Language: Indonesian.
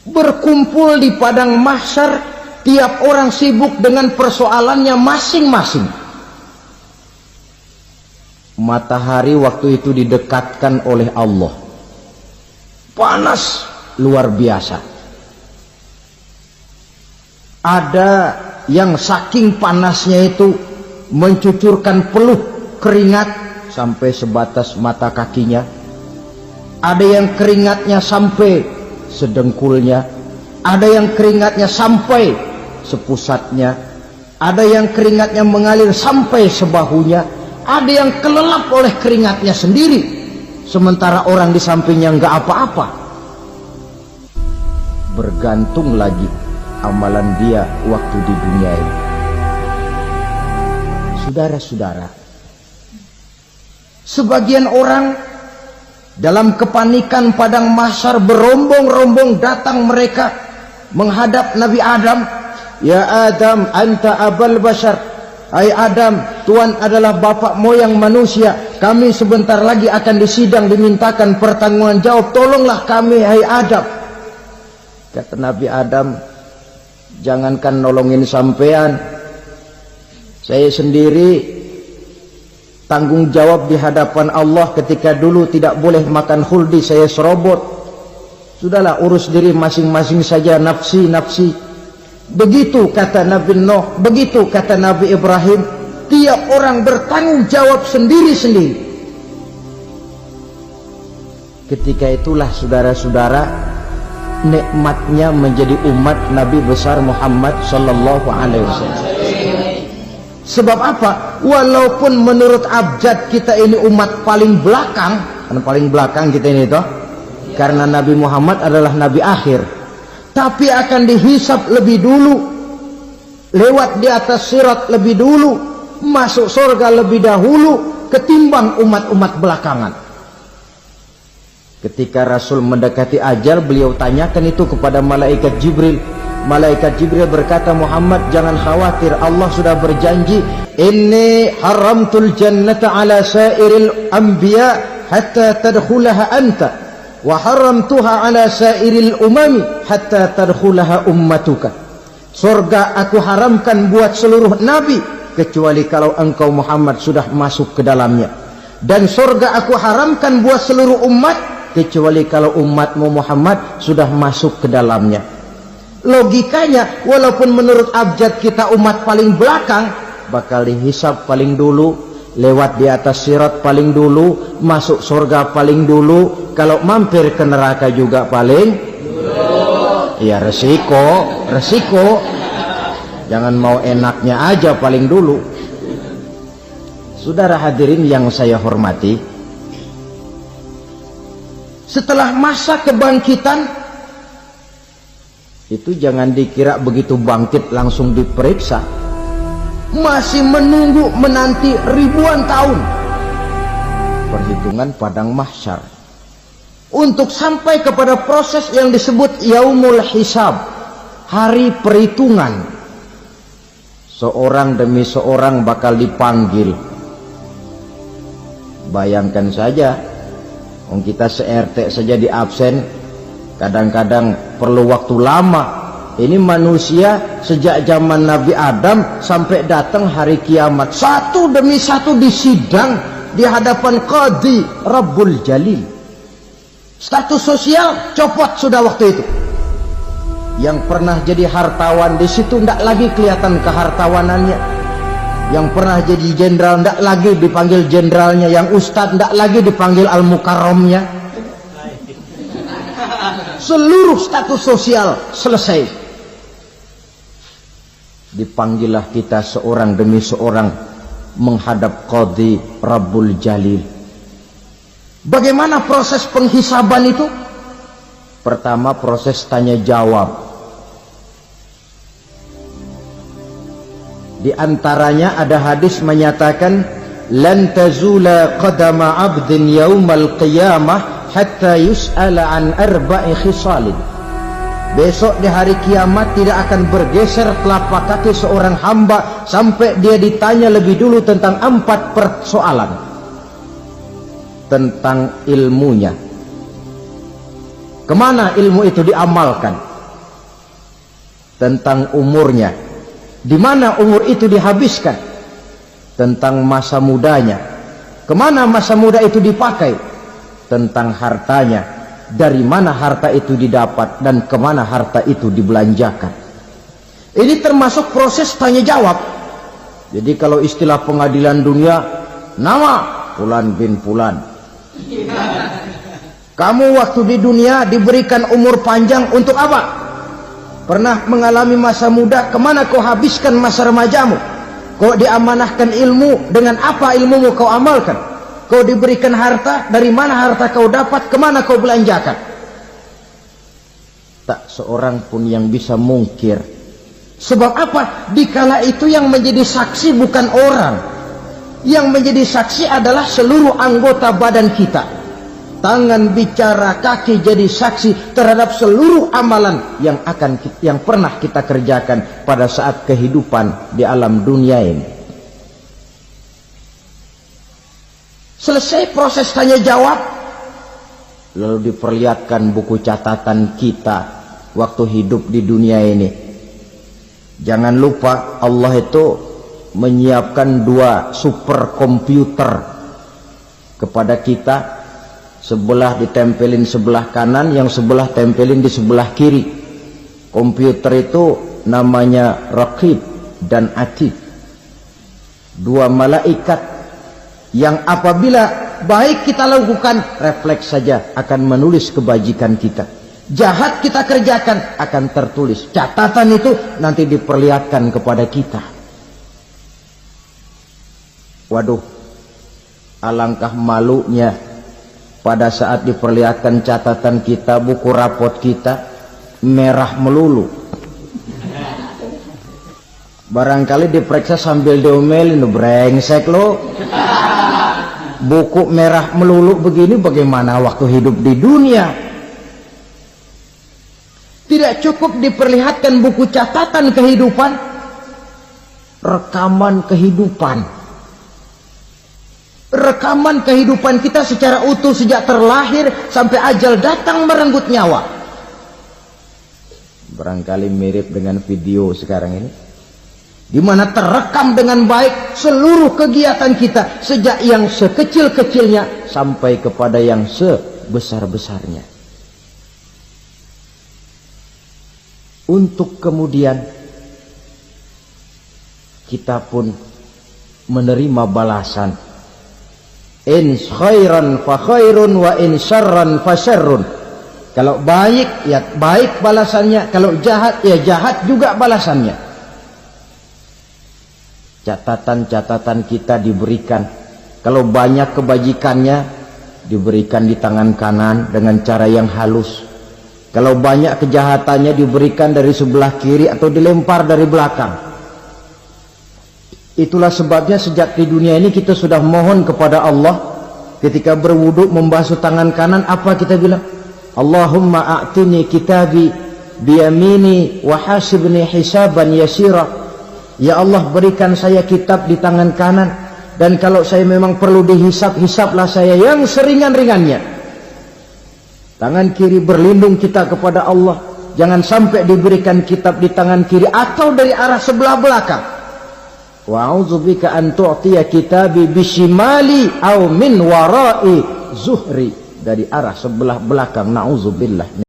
berkumpul di padang mahsyar, tiap orang sibuk dengan persoalannya masing-masing. Matahari waktu itu didekatkan oleh Allah, panas luar biasa. Ada yang saking panasnya itu mencucurkan peluh keringat sampai sebatas mata kakinya. Ada yang keringatnya sampai sedengkulnya, ada yang keringatnya sampai sepusatnya, ada yang keringatnya mengalir sampai sebahunya, ada yang kelelap oleh keringatnya sendiri, sementara orang di sampingnya nggak apa-apa. Bergantung lagi amalan dia waktu di dunia ini. Saudara-saudara, sebagian orang dalam kepanikan padang mahsyar berombong-rombong datang mereka menghadap Nabi Adam. Ya Adam, anta abal bashar. Hai Adam, Tuhan adalah bapak moyang manusia. Kami sebentar lagi akan disidang, dimintakan pertanggungan jawab. Tolonglah kami, hai Adam. Kata Nabi Adam, jangankan nolongin sampean, saya sendiri tanggung jawab di hadapan Allah ketika dulu tidak boleh makan khuldi, saya serobot. Sudahlah, urus diri masing-masing saja, nafsi. Begitu kata Nabi Nuh, begitu kata Nabi Ibrahim. Tiap orang bertanggung jawab sendiri-sendiri. Ketika itulah saudara-saudara, nikmatnya menjadi umat Nabi besar Muhammad sallallahu alaihi wasallam. Sebab apa? Walaupun menurut abjad kita ini umat paling belakang, karena paling belakang kita ini toh, karena Nabi Muhammad adalah Nabi akhir, tapi akan dihisap lebih dulu, lewat di atas sirat lebih dulu, masuk surga lebih dahulu ketimbang umat-umat belakangan. Ketika Rasul mendekati ajal, beliau tanyakan itu kepada malaikat Jibril. Malaikat Jibril berkata, Muhammad jangan khawatir, Allah sudah berjanji, inni haramtul jannata ala sairil anbiya hatta tadkhulaha anta wa haramtuha ala sairil umami hatta tadkhulaha ummatuka. Surga aku haramkan buat seluruh nabi kecuali kalau engkau Muhammad sudah masuk ke dalamnya, dan surga aku haramkan buat seluruh umat kecuali kalau umatmu Muhammad sudah masuk ke dalamnya. Logikanya, walaupun menurut abjad kita umat paling belakang, bakal dihisab paling dulu, lewat di atas sirat paling dulu, masuk surga paling dulu, kalau mampir ke neraka juga paling dulu. Ya resiko. Jangan mau enaknya aja paling dulu. Saudara hadirin yang saya hormati, setelah masa kebangkitan itu jangan dikira begitu bangkit langsung diperiksa, masih menunggu menanti ribuan tahun perhitungan padang mahsyar untuk sampai kepada proses yang disebut yaumul hisab, hari perhitungan. Seorang demi seorang bakal dipanggil. Bayangkan saja, kita se-RT saja di absen kadang-kadang perlu waktu lama. Ini manusia sejak zaman Nabi Adam sampai datang hari kiamat, satu demi satu disidang di hadapan Qadhi Rabbul Jalil. Status sosial copot sudah waktu itu. Yang pernah jadi hartawan di situ tidak lagi kelihatan kehartawanannya. Yang pernah jadi jenderal tidak lagi dipanggil jenderalnya. Yang ustadz tidak lagi dipanggil al-mukarramnya. Seluruh status sosial selesai. Dipanggillah kita seorang demi seorang menghadap Qadhi Rabbul Jalil. Bagaimana proses penghisaban itu? Pertama, proses tanya jawab. Di antaranya ada hadis menyatakan, lan tazula qadama 'abdin yaumal qiyamah hatta yus'ala an arba'i khisalin. Besok di hari kiamat tidak akan bergeser telapak kaki seorang hamba sampai dia ditanya lebih dulu tentang 4 persoalan. Tentang ilmunya, kemana ilmu itu diamalkan, tentang umurnya, di mana umur itu dihabiskan, tentang masa mudanya, kemana masa muda itu dipakai, tentang hartanya, dari mana harta itu didapat dan kemana harta itu dibelanjakan. Ini termasuk proses tanya jawab. Jadi kalau istilah pengadilan dunia, nama Fulan bin Fulan. Kamu waktu di dunia diberikan umur panjang untuk apa? Pernah mengalami masa muda, kemana kau habiskan masa remajamu? Kau diamanahkan ilmu, dengan apa ilmumu kau amalkan? Kau diberikan harta, dari mana harta kau dapat, kemana kau belanjakan? Tak seorang pun yang bisa mungkir. Sebab apa? Dikala itu yang menjadi saksi bukan orang. Yang menjadi saksi adalah seluruh anggota badan kita. Tangan bicara, kaki jadi saksi terhadap seluruh amalan yang pernah kita kerjakan pada saat kehidupan di alam dunia ini. Selesai proses tanya jawab, lalu diperlihatkan buku catatan kita waktu hidup di dunia ini. Jangan lupa Allah itu menyiapkan 2 superkomputer kepada kita. Sebelah ditempelin sebelah kanan, yang sebelah tempelin di sebelah kiri. Komputer itu namanya Raqib dan Atid. 2 malaikat yang apabila baik kita lakukan, refleks saja akan menulis kebajikan kita. Jahat kita kerjakan, akan tertulis. Catatan itu nanti diperlihatkan kepada kita. Waduh, alangkah malunya pada saat diperlihatkan catatan kita, buku rapot kita merah melulu. Barangkali diperiksa sambil diomelin, brengsek lo. Buku merah melulu begini, bagaimana waktu hidup di dunia? Tidak cukup diperlihatkan buku catatan kehidupan, rekaman kehidupan. Rekaman kehidupan kita secara utuh sejak terlahir sampai ajal datang merenggut nyawa. Barangkali mirip dengan video sekarang ini, di mana terekam dengan baik seluruh kegiatan kita sejak yang sekecil-kecilnya sampai kepada yang sebesar-besarnya. Untuk kemudian kita pun menerima balasan. In khairan fa khairun wa in syarran fa syarrun. Kalau baik ya baik balasannya, kalau jahat ya jahat juga balasannya. Catatan-catatan kita diberikan. Kalau banyak kebajikannya diberikan di tangan kanan dengan cara yang halus. Kalau banyak kejahatannya diberikan dari sebelah kiri atau dilempar dari belakang. Itulah sebabnya sejak di dunia ini kita sudah mohon kepada Allah. Ketika berwudu membasuh tangan kanan, apa kita bilang? Allahumma a'tini kitabi biyamini wa hasibni hisaban yasira. Ya Allah, berikan saya kitab di tangan kanan, dan kalau saya memang perlu dihisap, hisaplah saya yang seringan-ringannya. Tangan kiri berlindung kita kepada Allah. Jangan sampai diberikan kitab di tangan kiri atau dari arah sebelah belakang. Wa a'udzubika an tu'tiya kitabi bishimali aw min wara'i zuhri, dari arah sebelah belakang. Na'udzubillah.